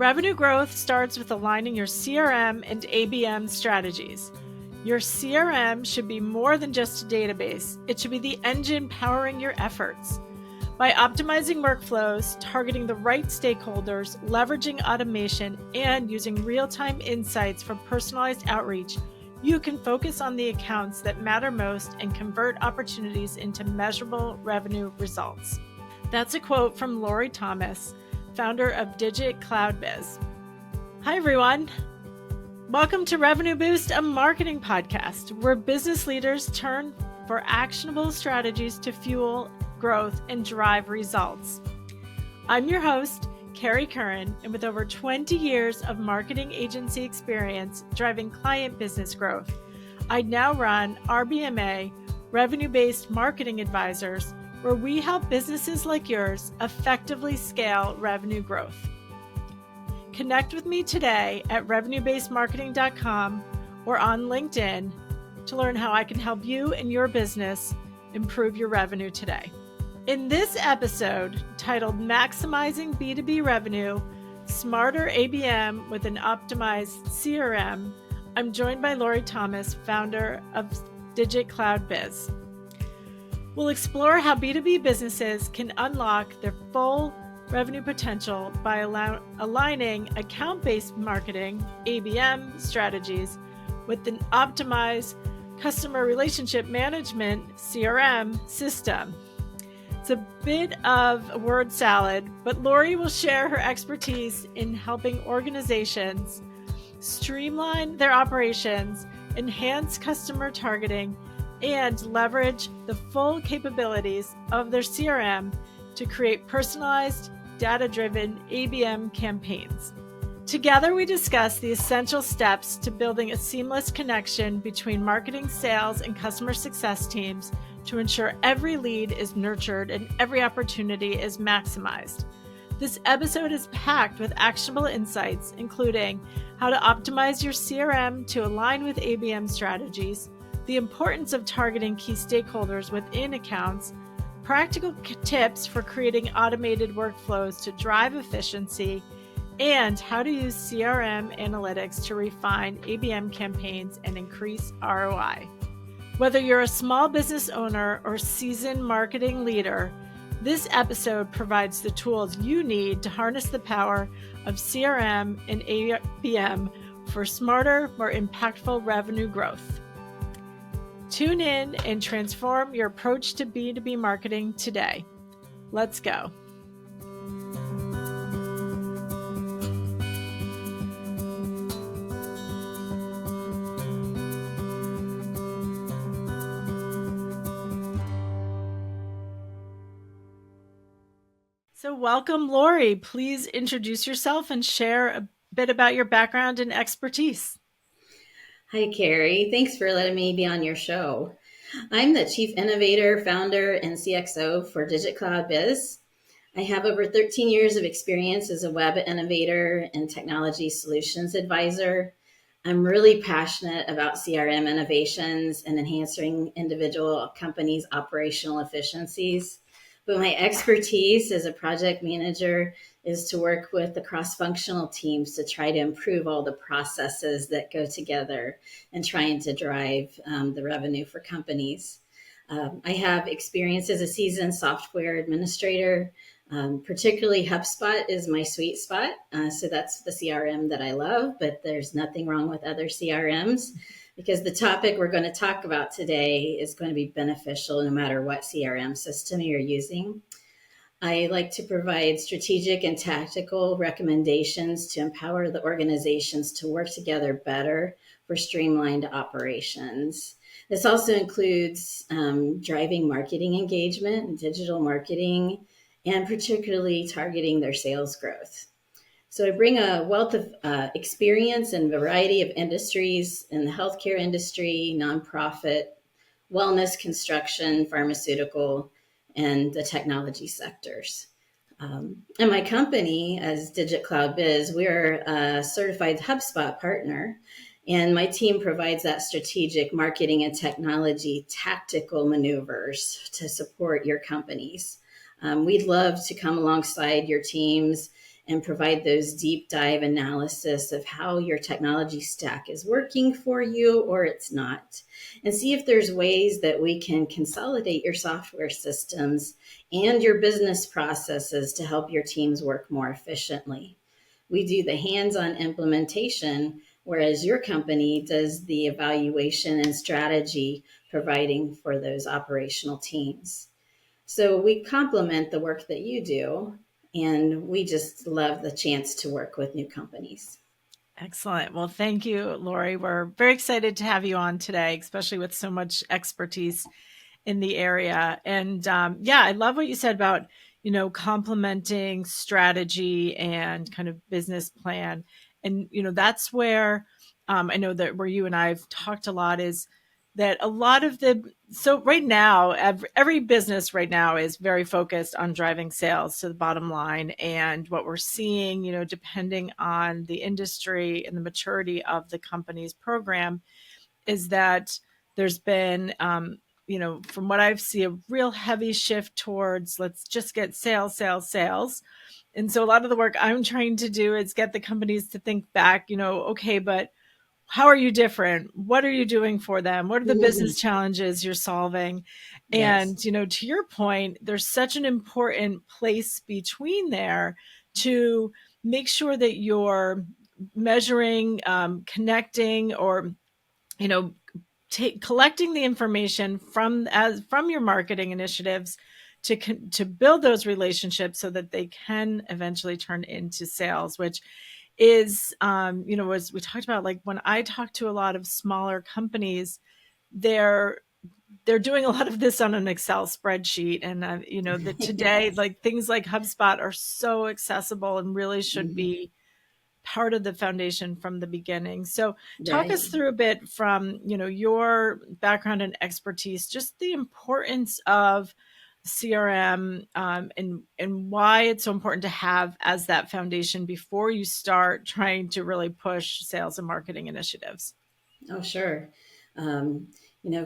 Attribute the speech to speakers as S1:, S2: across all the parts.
S1: Revenue growth starts with aligning your CRM and ABM strategies. Your CRM should be more than just a database. It should be the engine powering your efforts. By optimizing workflows, targeting the right stakeholders, leveraging automation, and using real-time insights for personalized outreach, you can focus on the accounts that matter most and convert opportunities into measurable revenue results. That's a quote from Lori Thomas, founder of Digit Cloud Biz. Hi, everyone. Welcome to Revenue Boost, a marketing podcast where business leaders turn for actionable strategies to fuel growth and drive results. I'm your host, Carrie Curran, and with over 20 years of marketing agency experience driving client business growth, I now run RBMA, Revenue-Based Marketing Advisors, where we help businesses like yours effectively scale revenue growth. Connect with me today at revenuebasedmarketing.com or on LinkedIn to learn how I can help you and your business improve your revenue today. In this episode, titled Maximizing B2B Revenue, Smarter ABM with an Optimized CRM, I'm joined by Lori Thomas, founder of Digit Cloud Biz. We'll explore how B2B businesses can unlock their full revenue potential by aligning account-based marketing, ABM strategies, with an optimized customer relationship management, CRM system. It's a bit of a word salad, but Lori will share her expertise in helping organizations streamline their operations, enhance customer targeting, and leverage the full capabilities of their CRM to create personalized, data-driven ABM campaigns. Together, we discuss the essential steps to building a seamless connection between marketing, sales, and customer success teams to ensure every lead is nurtured and every opportunity is maximized. This episode is packed with actionable insights, including how to optimize your CRM to align with ABM strategies, the importance of targeting key stakeholders within accounts, practical tips for creating automated workflows to drive efficiency, and how to use CRM analytics to refine ABM campaigns and increase ROI. Whether you're a small business owner or seasoned marketing leader, this episode provides the tools you need to harness the power of CRM and ABM for smarter, more impactful revenue growth. Tune in and transform your approach to B2B marketing today. Let's go. So welcome, Lori. Please introduce yourself and share a bit about your background and expertise.
S2: Hi, Carrie. Thanks for letting me be on your show. I'm the Chief Innovator, Founder, and CXO for Digit Cloud Biz. I have over 13 years of experience as a web innovator and technology solutions advisor. I'm really passionate about CRM innovations and enhancing individual companies' operational efficiencies. But my expertise as a project manager is to work with the cross-functional teams to try to improve all the processes that go together and trying to drive the revenue for companies. I have experience as a seasoned software administrator. Particularly HubSpot is my sweet spot. So that's the CRM that I love, but there's nothing wrong with other CRMs because the topic we're going to talk about today is going to be beneficial no matter what CRM system you're using. I like to provide strategic and tactical recommendations to empower the organizations to work together better for streamlined operations. This also includes driving marketing engagement and digital marketing, and particularly targeting their sales growth. So I bring a wealth of experience in a variety of industries in the healthcare industry, nonprofit, wellness, construction, pharmaceutical, and the technology sectors. And my company, as Digit Cloud Biz, we're a certified HubSpot partner, and my team provides that strategic marketing and technology tactical maneuvers to support your companies. We'd love to come alongside your teams and provide those deep dive analysis of how your technology stack is working for you or it's not, and see if there's ways that we can consolidate your software systems and your business processes to help your teams work more efficiently. We do the hands-on implementation, whereas your company does the evaluation and strategy providing for those operational teams. So we complement the work that you do, and we just love the chance to work with new companies.
S1: Excellent. Well, thank you, Lori. We're very excited to have you on today, especially with so much expertise in the area. And yeah, I love what you said about, complementing strategy and kind of business plan. And, that's where I know that where you and I've talked a lot is that a lot of so right now, every business right now is very focused on driving sales to the bottom line. And what we're seeing, depending on the industry and the maturity of the company's program, is that there's been, from what I've seen, a real heavy shift towards let's just get sales, sales, sales. And so a lot of the work I'm trying to do is get the companies to think back, okay, but how are you different? What are you doing for them? What are the business challenges you're solving?
S2: Yes.
S1: And, to your point, there's such an important place between there to make sure that you're measuring, connecting, or, you know, collecting the information from your marketing initiatives to build those relationships so that they can eventually turn into sales, which is, as we talked about, like when I talk to a lot of smaller companies, they're doing a lot of this on an Excel spreadsheet. And, that today,
S2: Yes.
S1: like things like HubSpot are so accessible and really should
S2: Mhm.
S1: be part of the foundation from the beginning. So talk us
S2: Right.
S1: through a bit from, your background and expertise, just the importance of CRM, and why it's so important to have as that foundation before you start trying to really push sales and marketing initiatives.
S2: Oh, sure. Um,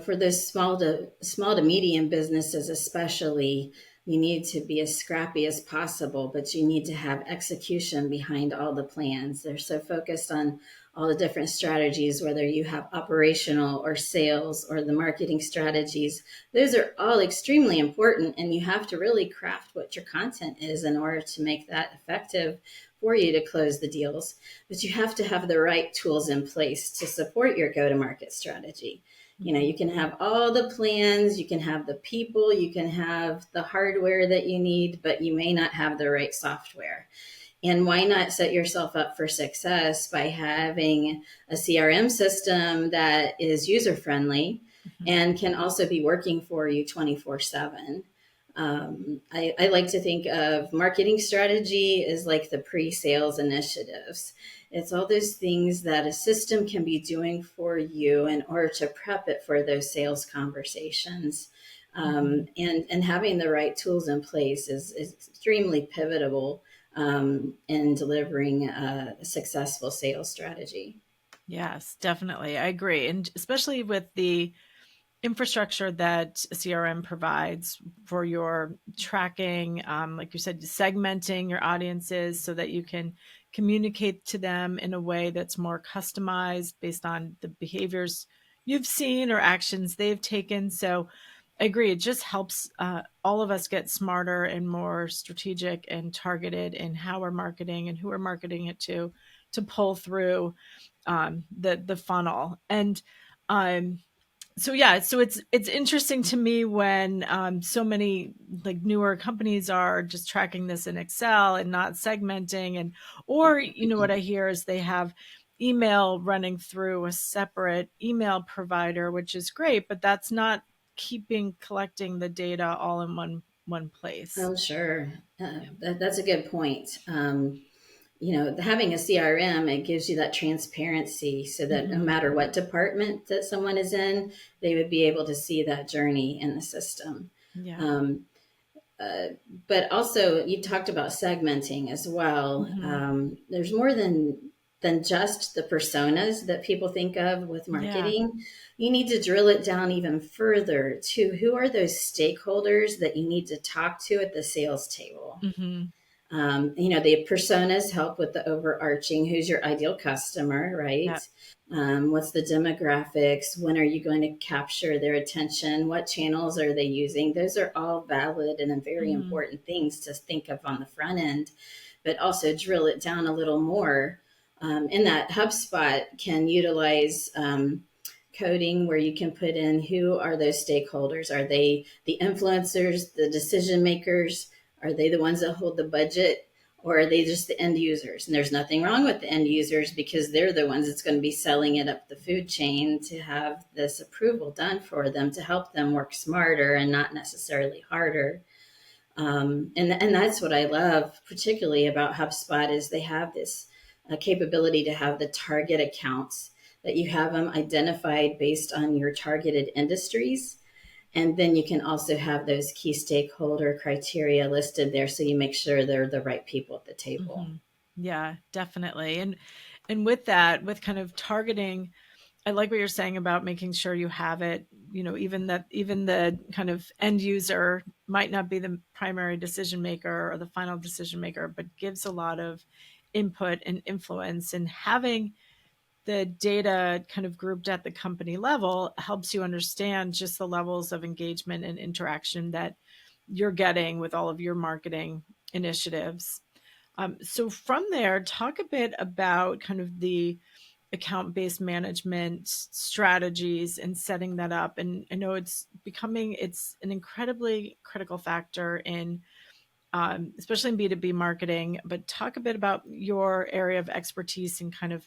S2: for those small to medium businesses, especially, you need to be as scrappy as possible, but you need to have execution behind all the plans. They're so focused on all the different strategies, whether you have operational or sales or the marketing strategies. Those are all extremely important, and you have to really craft what your content is in order to make that effective for you to close the deals. But you have to have the right tools in place to support your go-to-market strategy.
S1: Mhm.
S2: You can have all the plans, you can have the people, you can have the hardware that you need, but you may not have the right software. And why not set yourself up for success by having a CRM system that is user friendly
S1: Mhm.
S2: and can also be working for you 24/7? I like to think of marketing strategy as like the pre-sales initiatives. It's all those things that a system can be doing for you in order to prep it for those sales conversations.
S1: Mhm.
S2: And having the right tools in place is extremely pivotal in delivering a successful sales strategy.
S1: Yes, definitely. I agree. And especially with the infrastructure that CRM provides for your tracking, like you said, segmenting your audiences so that you can communicate to them in a way that's more customized based on the behaviors you've seen or actions they've taken. So I agree. It just helps all of us get smarter and more strategic and targeted in how we're marketing and who we're marketing it to pull through the funnel. And um, so yeah, so it's interesting to me when so many like newer companies are just tracking this in Excel and not segmenting, and or what I hear is they have email running through a separate email provider, which is great, but that's not collecting the data all in one place.
S2: Oh, sure.
S1: Yeah.
S2: That's a good point. Having a CRM, it gives you that transparency so that no
S1: Hmm.
S2: matter what department that someone is in, they would be able to see that journey in the system.
S1: Yeah.
S2: Um, uh, but also, you talked about segmenting as well.
S1: Hmm.
S2: There's more than just the personas that people think of with
S1: Yeah.
S2: marketing. You need to drill it down even further to who are those stakeholders that you need to talk to at the sales table.
S1: Hmm.
S2: The personas help with the overarching who's your ideal customer, right?
S1: Yeah.
S2: What's the demographics? When are you going to capture their attention? What channels are they using? Those are all valid and very
S1: Mhm.
S2: important things to think of on the front end, but also drill it down a little more. In that HubSpot can utilize coding where you can put in who are those stakeholders? Are they the influencers, the decision makers? Are they the ones that hold the budget, or are they just the end users? And there's nothing wrong with the end users because they're the ones that's going to be selling it up the food chain to have this approval done for them to help them work smarter and not necessarily harder. And that's what I love, particularly about HubSpot, is they have this capability to have the target accounts that you have them identified based on your targeted industries. And then you can also have those key stakeholder criteria listed there so you make sure they're the right people at the table.
S1: Mhm. Yeah, definitely. And with that, with kind of targeting, I like what you're saying about making sure you have it, even the kind of end user might not be the primary decision maker or the final decision maker, but gives a lot of input and influence. And having the data kind of grouped at the company level helps you understand just the levels of engagement and interaction that you're getting with all of your marketing initiatives. So from there, talk a bit about kind of the account-based management strategies and setting that up. And I know it's an incredibly critical factor in, especially in B2B marketing, but talk a bit about your area of expertise and kind of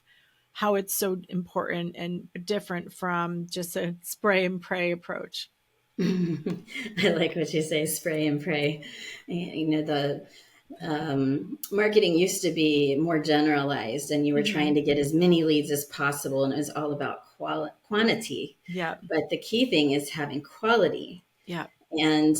S1: how it's so important and different from just a spray and pray approach.
S2: I like what you say, spray and pray. The marketing used to be more generalized and you were
S1: Mm-hmm.
S2: trying to get as many leads as possible and it was all about quantity.
S1: Yeah.
S2: But the key thing is having quality.
S1: Yeah.
S2: And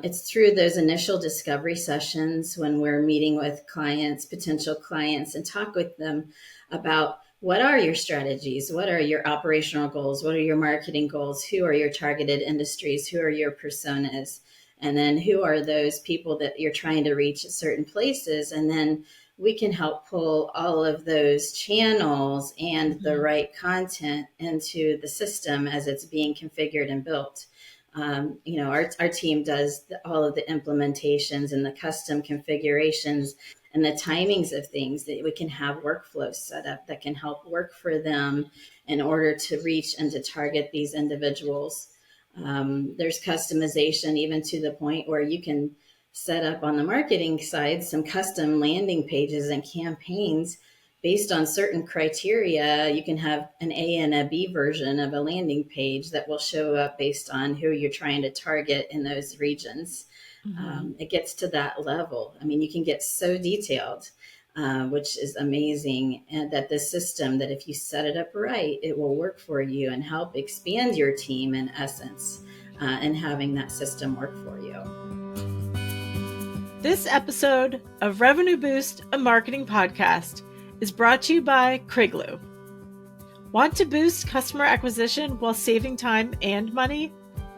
S2: it's through those initial discovery sessions when we're meeting with clients, potential clients, and talk with them about what are your strategies? What are your operational goals? What are your marketing goals? Who are your targeted industries? Who are your personas? And then who are those people that you're trying to reach at certain places? And then we can help pull all of those channels and the
S1: Mm-hmm.
S2: right content into the system as it's being configured and built. Our team does all of the implementations and the custom configurations and the timings of things that we can have workflows set up that can help work for them in order to reach and to target these individuals. There's customization even to the point where you can set up on the marketing side some custom landing pages and campaigns based on certain criteria. You can have an A and a B version of a landing page that will show up based on who you're trying to target in those regions.
S1: Mm-hmm.
S2: It gets to that level. I mean, you can get so detailed, which is amazing. And that the system, that if you set it up right, it will work for you and help expand your team in essence, and having that system work for you.
S1: This episode of Revenue Boost, a marketing podcast, is brought to you by Kriglu. Want to boost customer acquisition while saving time and money?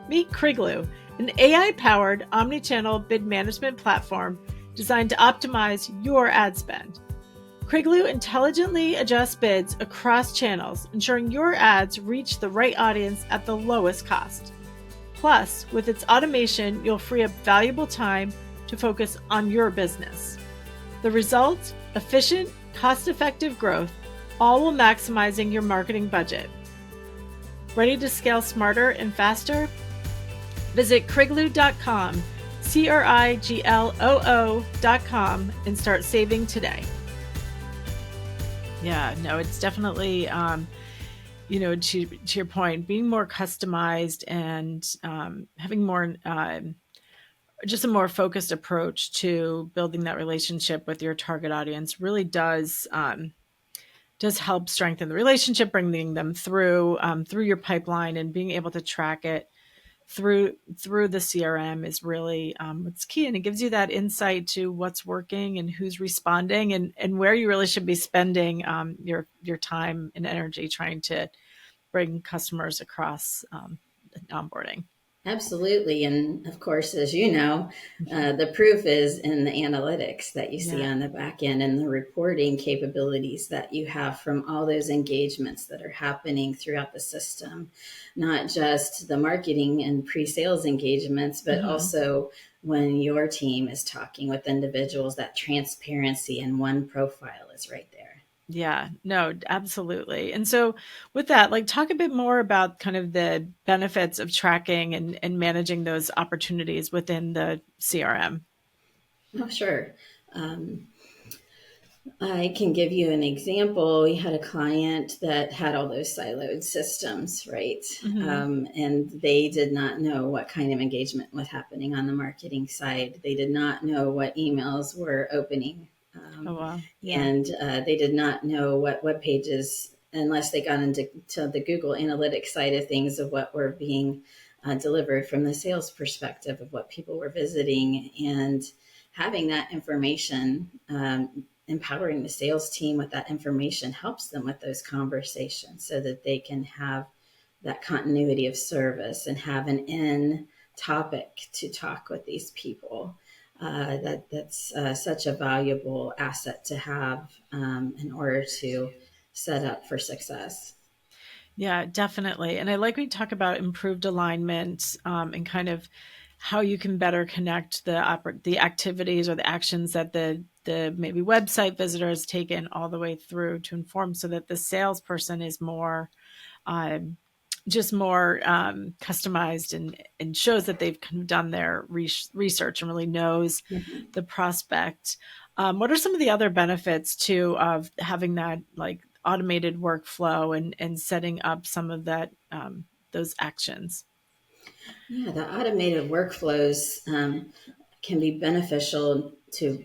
S1: Meet Kriglu, an AI-powered omnichannel bid management platform designed to optimize your ad spend. Kriglu intelligently adjusts bids across channels, ensuring your ads reach the right audience at the lowest cost. Plus, with its automation, you'll free up valuable time to focus on your business. The result? Efficient, cost-effective growth, all while maximizing your marketing budget. Ready to scale smarter and faster? Visit Kriglu.com, Kriglo.com, and start saving today. Yeah, no, it's definitely, to your point, being more customized and having more, just a more focused approach to building that relationship with your target audience really does help strengthen the relationship, bringing them through your pipeline and being able to track it through the CRM is really what's key. And it gives you that insight to what's working and who's responding and where you really should be spending your time and energy trying to bring customers across onboarding.
S2: Absolutely. And of course, as you know,
S1: Mhm.
S2: the proof is in the analytics that you see
S1: Yeah.
S2: on the back end and the reporting capabilities that you have from all those engagements that are happening throughout the system, not just the marketing and pre sales engagements, but
S1: Hmm.
S2: also when your team is talking with individuals, that transparency in one profile is right there.
S1: Yeah, no, absolutely. And so with that, like talk a bit more about kind of the benefits of tracking and managing those opportunities within the CRM.
S2: Oh, sure. Um, I can give you an example. We had a client that had all those siloed systems, right?
S1: Hmm.
S2: And they did not know what kind of engagement was happening on the marketing side. They did not know what emails were opening.
S1: Oh, wow. Yeah.
S2: And they did not know what web pages, unless they got into the Google Analytics side of things, of what were being delivered from the sales perspective of what people were visiting. And having that information, empowering the sales team with that information helps them with those conversations so that they can have that continuity of service and have an in topic to talk with these people. That's such a valuable asset to have in order to set up for success.
S1: Yeah, definitely. And I like when you talk about improved alignment and kind of how you can better connect the activities or the actions that the maybe website visitor has taken all the way through to inform so that the salesperson is more um, just more customized and shows that they've kind of done their research and really knows
S2: Mhm.
S1: the prospect. What are some of the other benefits too of having that like automated workflow and setting up some of that those actions?
S2: Yeah, the automated workflows can be beneficial to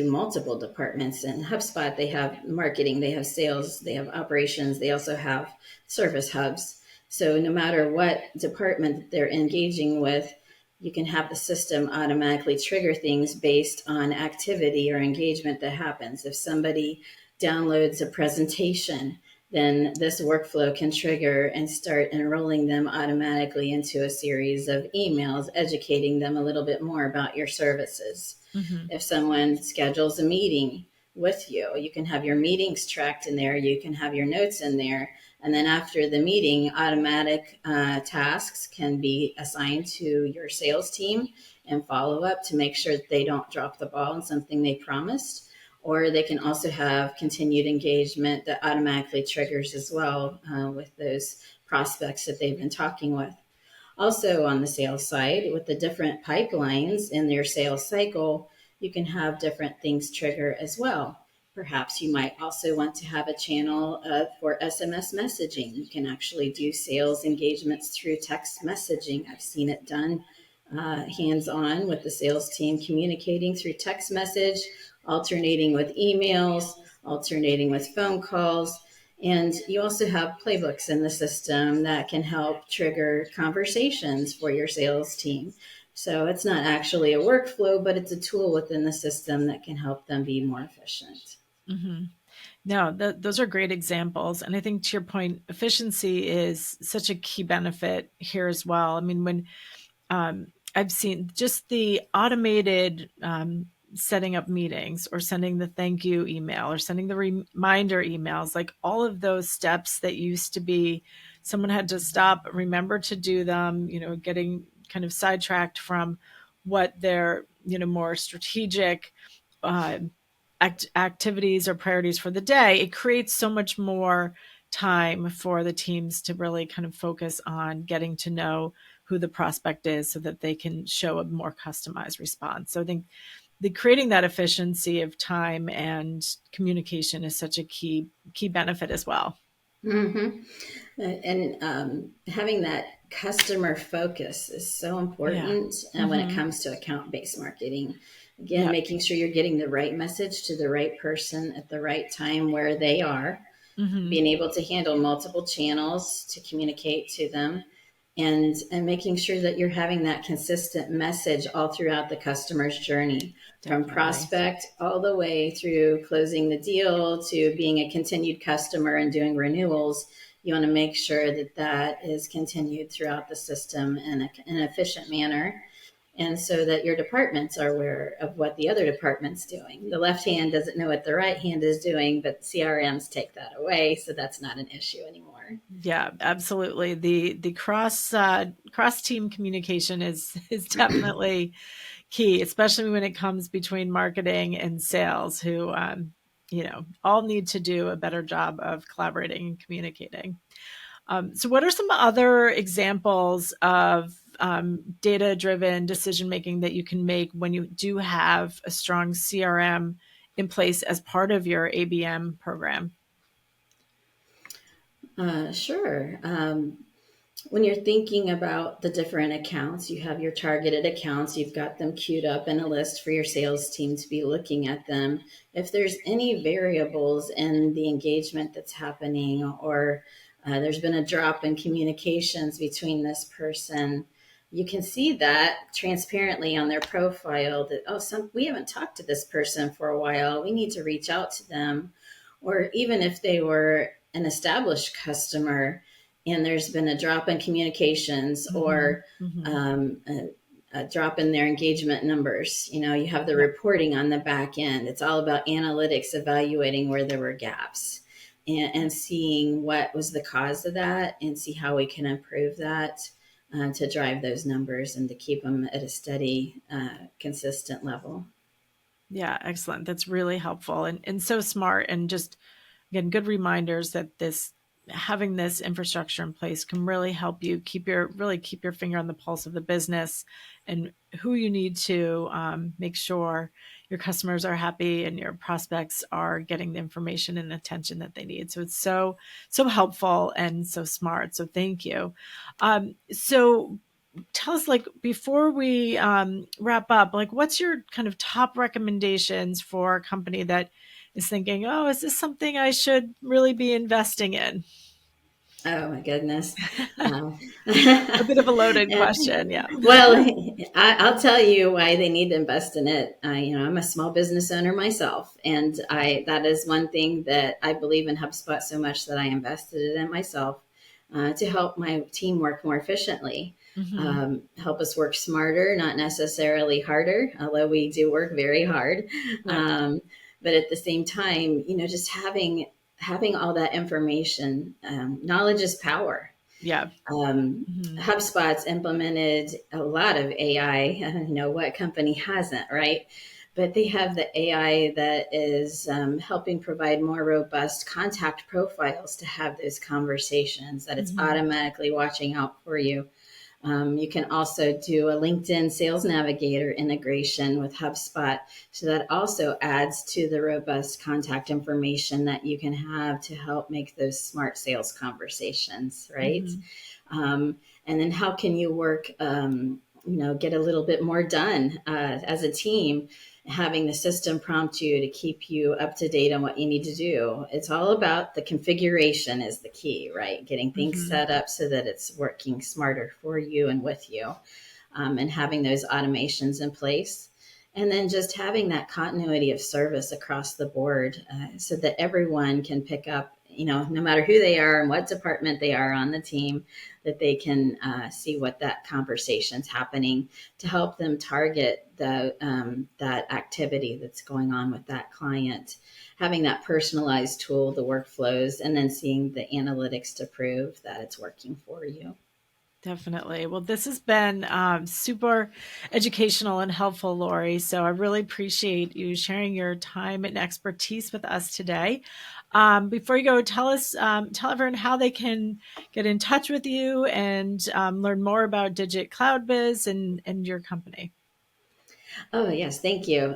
S2: multiple departments. In HubSpot, they have marketing, they have sales, they have operations, they also have service hubs. So no matter what department they're engaging with, you can have the system automatically trigger things based on activity or engagement that happens. If somebody downloads a presentation, then this workflow can trigger and start enrolling them automatically into a series of emails, educating them a little bit more about your services.
S1: Hmm.
S2: If someone schedules a meeting with you, you can have your meetings tracked in there, you can have your notes in there. And then after the meeting, automatic tasks can be assigned to your sales team and follow up to make sure that they don't drop the ball on something they promised. Or they can also have continued engagement that automatically triggers as well with those prospects that they've been talking with. Also, on the sales side, with the different pipelines in their sales cycle, you can have different things trigger as well. Perhaps you might also want to have a channel for SMS messaging. You can actually do sales engagements through text messaging. I've seen it done hands on with the sales team communicating through text message, alternating with emails, alternating with phone calls. And you also have playbooks in the system that can help trigger conversations for your sales team. So it's not actually a workflow, but it's a tool within the system that can help them be more efficient.
S1: Hmm. No, those are great examples. And I think to your point, efficiency is such a key benefit here as well. I mean, when I've seen just the automated setting up meetings or sending the thank you email or sending the reminder emails, like all of those steps that used to be someone had to stop, remember to do them, getting kind of sidetracked from what their, more strategic uh, activities or priorities for the day. It creates so much more time for the teams to really kind of focus on getting to know who the prospect is so that they can show a more customized response. So I think the creating that efficiency of time and communication is such a key benefit as well.
S2: Mm-hmm. And having that customer focus is so
S1: Yeah.
S2: important when it
S1: Mm-hmm.
S2: comes to account based marketing. Again,
S1: Yep.
S2: making sure you're getting the right message to the right person at the right time where they are,
S1: Mm-hmm.
S2: being able to handle multiple channels to communicate to them, and making sure that you're having that consistent message all throughout the customer's journey, from
S1: Definitely.
S2: prospect all the way through closing the deal to being a continued customer and doing renewals. you want to make sure that that is continued throughout the system in an efficient manner. And so that your departments are aware of what the other department's doing. The left hand doesn't know what the right hand is doing, but CRMs take that away. So that's not an issue anymore.
S1: Yeah, absolutely. The cross team communication is definitely key, especially when it comes between marketing and sales, who all need to do a better job of collaborating and communicating. So, what are some other examples of data-driven decision making that you can make when you do have a strong CRM in place as part of your ABM program?
S2: Sure. When you're thinking about the different accounts, you have your targeted accounts, you've got them queued up in a list for your sales team to be looking at them. If there's any variables in the engagement that's happening, or there's been a drop in communications between this person, you can see that transparently on their profile that, we haven't talked to this person for a while. We need to reach out to them. Or even if they were an established customer, and there's been a drop in communications or a drop in their engagement numbers. You have the reporting on the back end. It's all about analytics, evaluating where there were gaps and seeing what was the cause of that and see how we can improve that to drive those numbers and to keep them at a steady, consistent level.
S1: Yeah, excellent. That's really helpful and so smart. And just, again, good reminders that having this infrastructure in place can really help you keep your finger on the pulse of the business and who you need to make sure your customers are happy and your prospects are getting the information and attention that they need. So it's so helpful and so smart. So thank you. So tell us, before we wrap up, what's your kind of top recommendations for a company that is thinking, oh, is this something I should really be investing in?
S2: Oh my goodness.
S1: A bit of a loaded question. Yeah.
S2: Well, I'll tell you why they need to invest in it. I'm a small business owner myself, and that is one thing that I believe in HubSpot so much that I invested in it myself to help my team work more efficiently, help us work smarter, not necessarily harder, although we do work very hard. Right. But at the same time, just having all that information, knowledge is power.
S1: Yeah.
S2: HubSpot's implemented a lot of AI. What company hasn't, right? But they have the AI that is helping provide more robust contact profiles to have those conversations, that it's automatically watching out for you. You can also do a LinkedIn Sales Navigator integration with HubSpot. So that also adds to the robust contact information that you can have to help make those smart sales conversations, right? And then how can you work, get a little bit more done as a team, having the system prompt you to keep you up to date on what you need to do. It's all about the configuration is the key, right? Getting things set up so that it's working smarter for you and with you, and having those automations in place. And then just having that continuity of service across the board so that everyone can pick up, no matter who they are and what department they are on the team, that they can see what that conversation's happening to help them target that activity that's going on with that client. Having that personalized tool, the workflows, and then seeing the analytics to prove that it's working for you.
S1: Definitely. Well, this has been super educational and helpful, Lori. So I really appreciate you sharing your time and expertise with us today. Before you go, tell everyone how they can get in touch with you and learn more about Digit Cloud Biz and your company.
S2: Oh, yes. Thank you.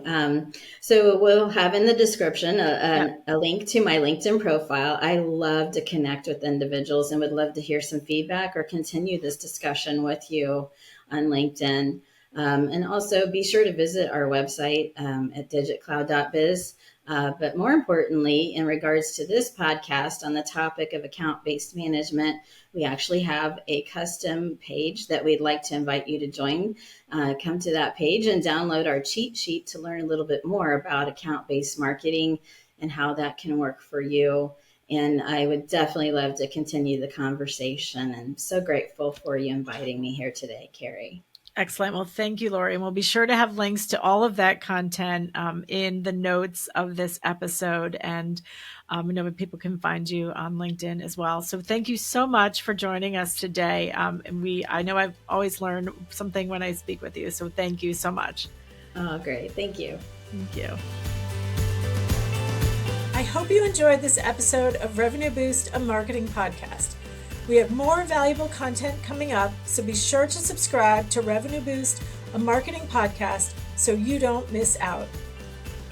S2: So we'll have in the description a link to my LinkedIn profile. I love to connect with individuals and would love to hear some feedback or continue this discussion with you on LinkedIn. And also be sure to visit our website at digitcloud.biz. But more importantly, in regards to this podcast on the topic of account-based management, we actually have a custom page that we'd like to invite you to join. Come to that page and download our cheat sheet to learn a little bit more about account-based marketing and how that can work for you. And I would definitely love to continue the conversation. And I'm so grateful for you inviting me here today, Carrie.
S1: Excellent. Well, thank you, Lori. And we'll be sure to have links to all of that content in the notes of this episode. And I know people can find you on LinkedIn as well. So thank you so much for joining us today. And I know I've always learned something when I speak with you. So thank you so much.
S2: Oh, great. Thank you.
S1: Thank you. I hope you enjoyed this episode of Revenue Boost, a marketing podcast. We have more valuable content coming up, so be sure to subscribe to Revenue Boost, a marketing podcast, so you don't miss out.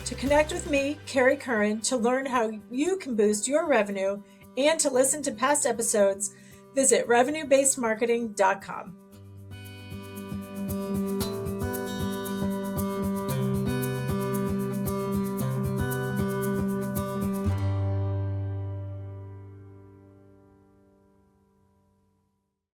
S1: To connect with me, Carrie Curran, to learn how you can boost your revenue and to listen to past episodes, visit revenuebasedmarketing.com.